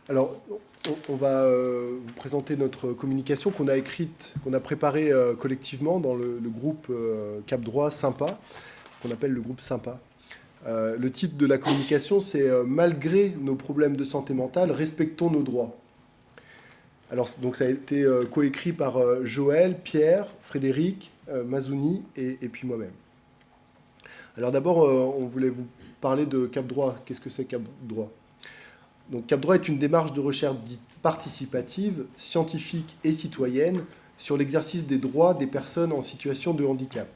Alors, on va vous présenter notre communication qu'on a écrite, qu'on a préparée collectivement dans le groupe Cap Droit Sympa, qu'on appelle le groupe Sympa. Le titre de la communication, c'est Malgré nos problèmes de santé mentale, respectons nos droits. Alors, donc ça a été coécrit par Joël, Pierre, Frédéric, Mazouni et puis moi-même. Alors d'abord, on voulait vous parler de Cap Droit. Qu'est-ce que c'est Cap Droit? Donc Cap Droit est une démarche de recherche dite participative, scientifique et citoyenne sur l'exercice des droits des personnes en situation de handicap.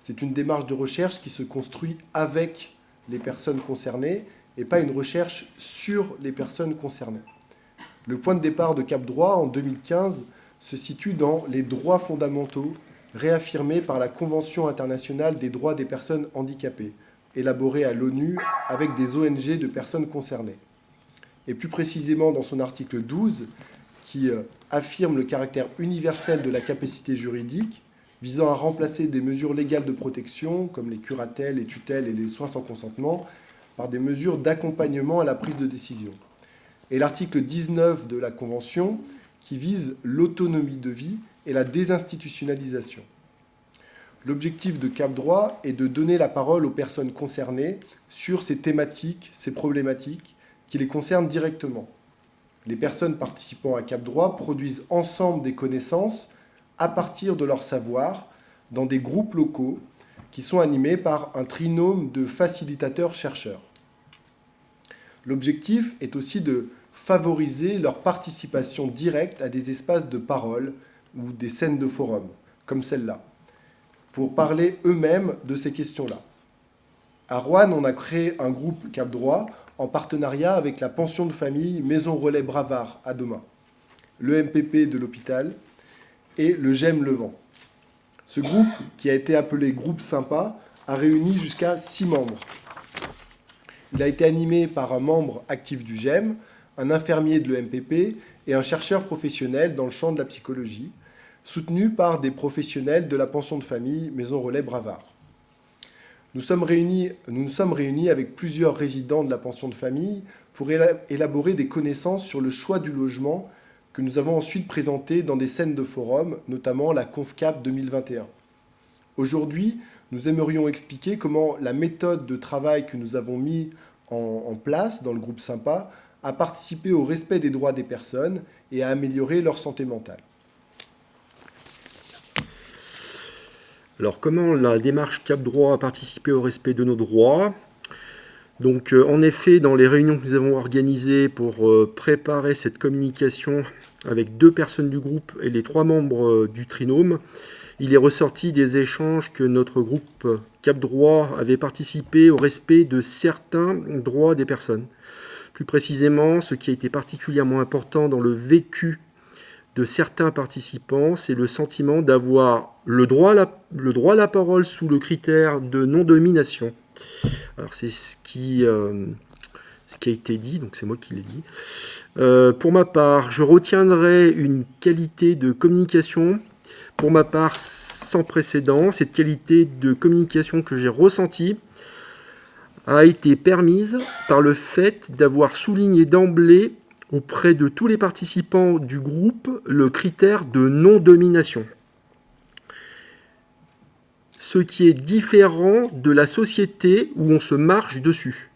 C'est une démarche de recherche qui se construit avec les personnes concernées et pas une recherche sur les personnes concernées. Le point de départ de Cap Droit en 2015 se situe dans les droits fondamentaux réaffirmés par la Convention internationale des droits des personnes handicapées, élaborée à l'ONU avec des ONG de personnes concernées. Et plus précisément dans son article 12, qui affirme le caractère universel de la capacité juridique, visant à remplacer des mesures légales de protection, comme les curatelles, les tutelles et les soins sans consentement, par des mesures d'accompagnement à la prise de décision. Et l'article 19 de la Convention, qui vise l'autonomie de vie et la désinstitutionnalisation. L'objectif de Cap Droit est de donner la parole aux personnes concernées sur ces thématiques, ces problématiques, qui les concernent directement. Les personnes participant à Cap Droit produisent ensemble des connaissances à partir de leur savoir dans des groupes locaux qui sont animés par un trinôme de facilitateurs-chercheurs. L'objectif est aussi de favoriser leur participation directe à des espaces de parole ou des scènes de forum, comme celle-là, pour parler eux-mêmes de ces questions-là. À Roanne, on a créé un groupe Cap Droit en partenariat avec la pension de famille Maison Relais Bravard à Demain, le MPP de l'hôpital et le GEM Levant. Ce groupe, qui a été appelé Groupe Sympa, a réuni jusqu'à 6 membres. Il a été animé par un membre actif du GEM, un infirmier de l'EMPP et un chercheur professionnel dans le champ de la psychologie, soutenu par des professionnels de la pension de famille Maison Relais Bravard. Nous nous sommes réunis avec plusieurs résidents de la pension de famille pour élaborer des connaissances sur le choix du logement que nous avons ensuite présenté dans des scènes de forum, notamment la ConfCap 2021. Aujourd'hui, nous aimerions expliquer comment la méthode de travail que nous avons mis en place dans le groupe Sympa a participé au respect des droits des personnes et à améliorer leur santé mentale. Alors, comment la démarche Cap Droit a participé au respect de nos droits? Donc, en effet, dans les réunions que nous avons organisées pour préparer cette communication avec 2 personnes du groupe et les 3 membres du trinôme, il est ressorti des échanges que notre groupe Cap Droit avait participé au respect de certains droits des personnes. Plus précisément, ce qui a été particulièrement important dans le vécu de certains participants, c'est le sentiment d'avoir le droit à la parole sous le critère de non-domination. Alors c'est ce qui a été dit, donc c'est moi qui l'ai dit. Pour ma part, je retiendrai une qualité de communication, pour ma part sans précédent. Cette qualité de communication que j'ai ressentie a été permise par le fait d'avoir souligné d'emblée auprès de tous les participants du groupe le critère de non-domination. Ce qui est différent de la société où on se marche dessus.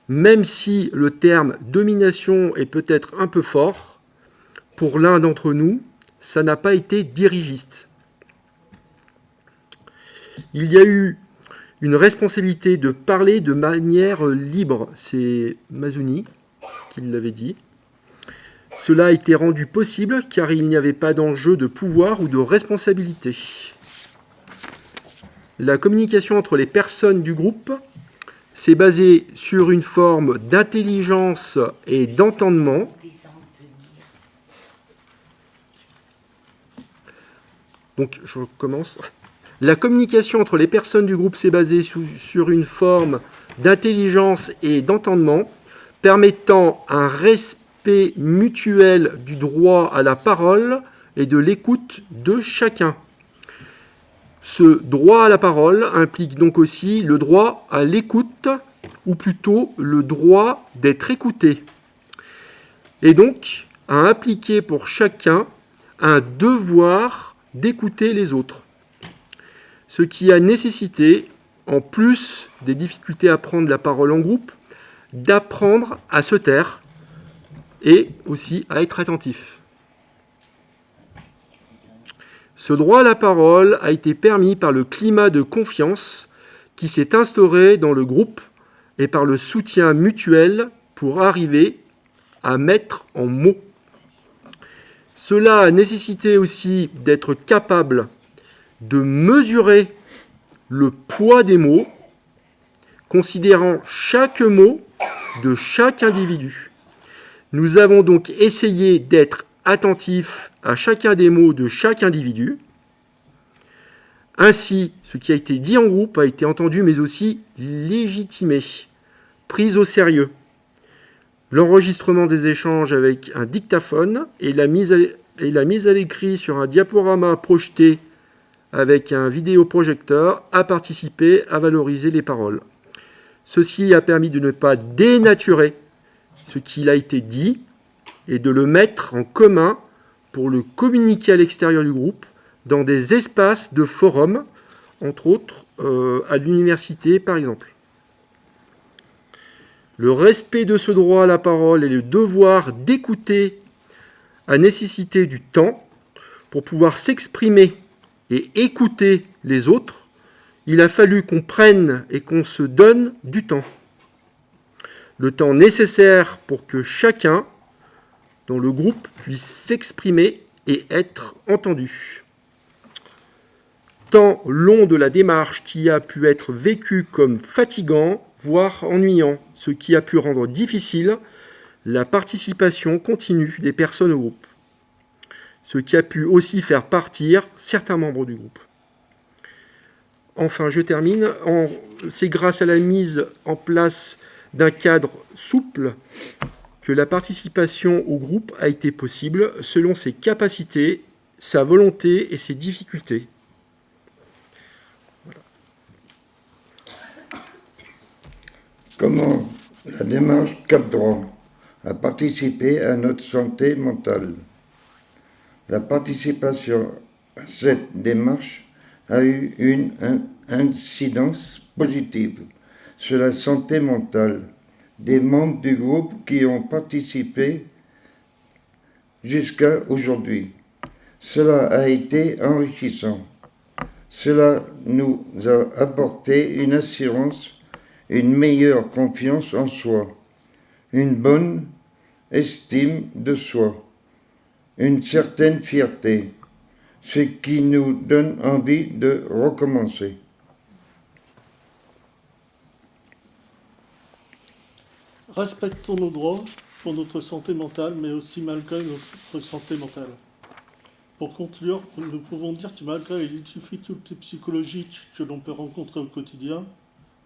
Même si le terme domination est peut-être un peu fort, pour l'un d'entre nous, ça n'a pas été dirigiste. Il y a eu une responsabilité de parler de manière libre. C'est Mazouni qui l'avait dit. Cela a été rendu possible car il n'y avait pas d'enjeu de pouvoir ou de responsabilité. La communication entre les personnes du groupe s'est basée sur une forme d'intelligence et d'entendement. Donc, je recommence. La communication entre les personnes du groupe s'est basée sur une forme d'intelligence et d'entendement, permettant un respect mutuel du droit à la parole et de l'écoute de chacun. Ce droit à la parole implique donc aussi le droit à l'écoute ou plutôt le droit d'être écouté, et donc à impliquer pour chacun un devoir d'écouter les autres, ce qui a nécessité, en plus des difficultés à prendre la parole en groupe, d'apprendre à se taire et aussi à être attentif. Ce droit à la parole a été permis par le climat de confiance qui s'est instauré dans le groupe et par le soutien mutuel pour arriver à mettre en mots. Cela a nécessité aussi d'être capable de mesurer le poids des mots, considérant chaque mot de chaque individu. Nous avons donc essayé d'être attentifs à chacun des mots de chaque individu. Ainsi, ce qui a été dit en groupe a été entendu, mais aussi légitimé, pris au sérieux. L'enregistrement des échanges avec un dictaphone et la mise à l'écrit sur un diaporama projeté avec un vidéoprojecteur a participé à valoriser les paroles. Ceci a permis de ne pas dénaturer ce qu'il a été dit et de le mettre en commun pour le communiquer à l'extérieur du groupe dans des espaces de forum, entre autres à l'université par exemple. Le respect de ce droit à la parole et le devoir d'écouter a nécessité du temps pour pouvoir s'exprimer et écouter les autres. Il a fallu qu'on prenne et qu'on se donne du temps. Le temps nécessaire pour que chacun dans le groupe puisse s'exprimer et être entendu. Temps long de la démarche qui a pu être vécu comme fatigant, voire ennuyant, ce qui a pu rendre difficile la participation continue des personnes au groupe, ce qui a pu aussi faire partir certains membres du groupe. Enfin, je termine. C'est grâce à la mise en place d'un cadre souple que la participation au groupe a été possible selon ses capacités, sa volonté et ses difficultés. Voilà. Comment la démarche Cap Droit a participé à notre santé mentale? La participation à cette démarche a eu une incidence positive sur la santé mentale des membres du groupe qui ont participé jusqu'à aujourd'hui. Cela a été enrichissant. Cela nous a apporté une assurance, une meilleure confiance en soi, une bonne estime de soi, une certaine fierté, ce qui nous donne envie de recommencer. Respectons nos droits pour notre santé mentale, mais aussi malgré notre santé mentale. Pour conclure, nous pouvons dire que malgré les difficultés psychologiques que l'on peut rencontrer au quotidien,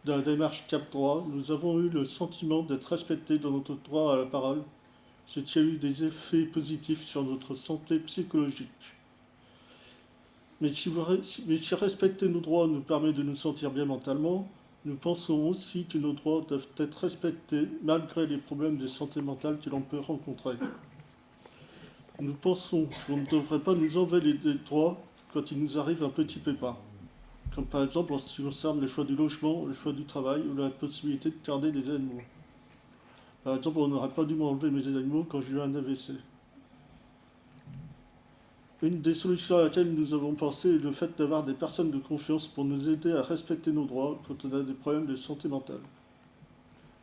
dans la démarche Cap Droit, nous avons eu le sentiment d'être respectés dans notre droit à la parole, ce qui a eu des effets positifs sur notre santé psychologique. Mais si respecter nos droits nous permet de nous sentir bien mentalement, nous pensons aussi que nos droits doivent être respectés malgré les problèmes de santé mentale que l'on peut rencontrer. Nous pensons qu'on ne devrait pas nous enlever les droits quand il nous arrive un petit pépin, comme par exemple en ce qui concerne le choix du logement, le choix du travail ou la possibilité de garder des animaux. Par exemple, on n'aurait pas dû m'enlever mes animaux quand j'ai eu un AVC. Une des solutions à laquelle nous avons pensé est le fait d'avoir des personnes de confiance pour nous aider à respecter nos droits quand on a des problèmes de santé mentale.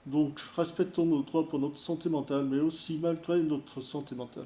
Donc, respectons nos droits pour notre santé mentale, mais aussi malgré notre santé mentale.